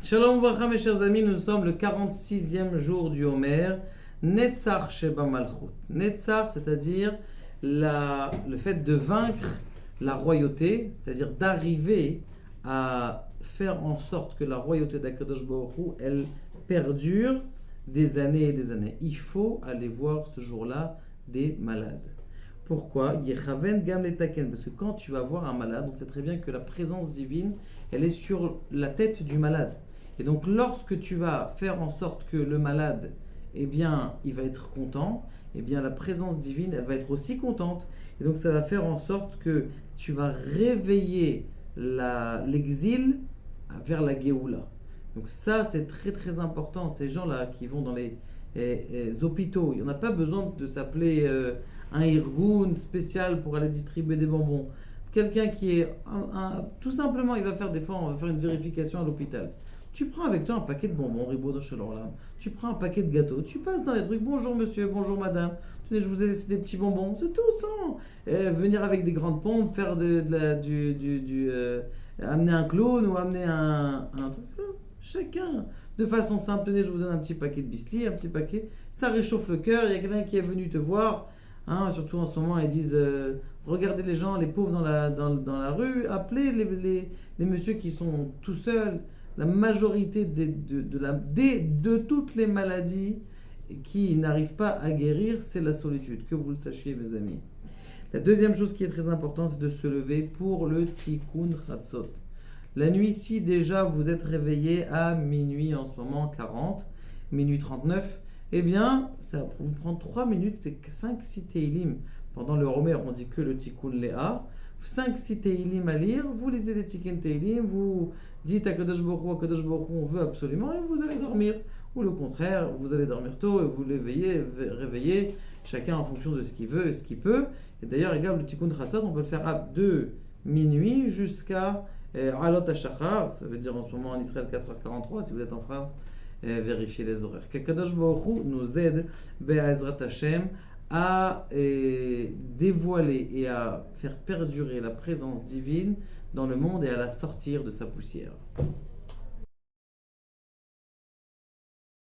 Shalom Uvracha, mes chers amis, nous sommes le 46e jour du Homer, Netzach Sheba Malchut. Netzach, c'est-à-dire le fait de vaincre la royauté, c'est-à-dire d'arriver à faire en sorte que la royauté d'Akadosh Baruch Hu, elle perdure des années et des années. Il faut aller voir ce jour-là des malades. Pourquoi? Yechaven gam letaken, parce que quand tu vas voir un malade, on sait très bien que la présence divine, elle est sur la tête du malade. Et donc, lorsque tu vas faire en sorte que le malade, eh bien, il va être content, eh bien, la présence divine, elle va être aussi contente. Et donc, ça va faire en sorte que tu vas réveiller l'exil vers la Géoula. Donc, ça, c'est très, très important. Ces gens-là qui vont dans les hôpitaux, il n'y en a pas besoin de s'appeler un irgun spécial pour aller distribuer des bonbons. Quelqu'un qui est, tout simplement, il va faire des fois, on va faire une vérification à l'hôpital. Tu prends avec toi un paquet de bonbons, Ribono Shel Olam. Tu prends un paquet de gâteaux. Tu passes dans les trucs. Bonjour monsieur, bonjour madame. Tenez, je vous ai laissé des petits bonbons. C'est tout sans venir avec des grandes pompes, faire amener un clown ou amener un truc. Chacun, de façon simple. Tenez, je vous donne un petit paquet de biscuits, un petit paquet. Ça réchauffe le cœur. Il y a quelqu'un qui est venu te voir. Surtout en ce moment, ils disent regardez les gens, les pauvres dans la rue. Appelez les messieurs qui sont tout seuls. La majorité de toutes les maladies qui n'arrivent pas à guérir, c'est la solitude, que vous le sachiez mes amis. La deuxième chose qui est très importante, c'est de se lever pour le Tikkun Chatzot. La nuit, si déjà vous êtes réveillé à minuit en ce moment 40, minuit 39, eh bien, ça va vous prendre 3 minutes, c'est 5-6 Teilim. Pendant le Homer, on dit que le Tikkun Léa. 5-6 Teilim à lire, vous lisez les Tikkun Teilim, vous dites à Kadosh Baruch Hu, on veut absolument, et vous allez dormir. Ou le contraire, vous allez dormir tôt et vous réveillez, chacun en fonction de ce qu'il veut et ce qu'il peut. Et d'ailleurs, regarde, le Tikkun Chatzot, on peut le faire de minuit jusqu'à Alot HaShachar, ça veut dire en ce moment en Israël 4h43, si vous êtes en France, vérifiez les horaires. Que Kadosh Baruch Hu nous aide, Be'ezrat Hashem, à dévoiler et à faire perdurer la présence divine dans le monde et à la sortir de sa poussière.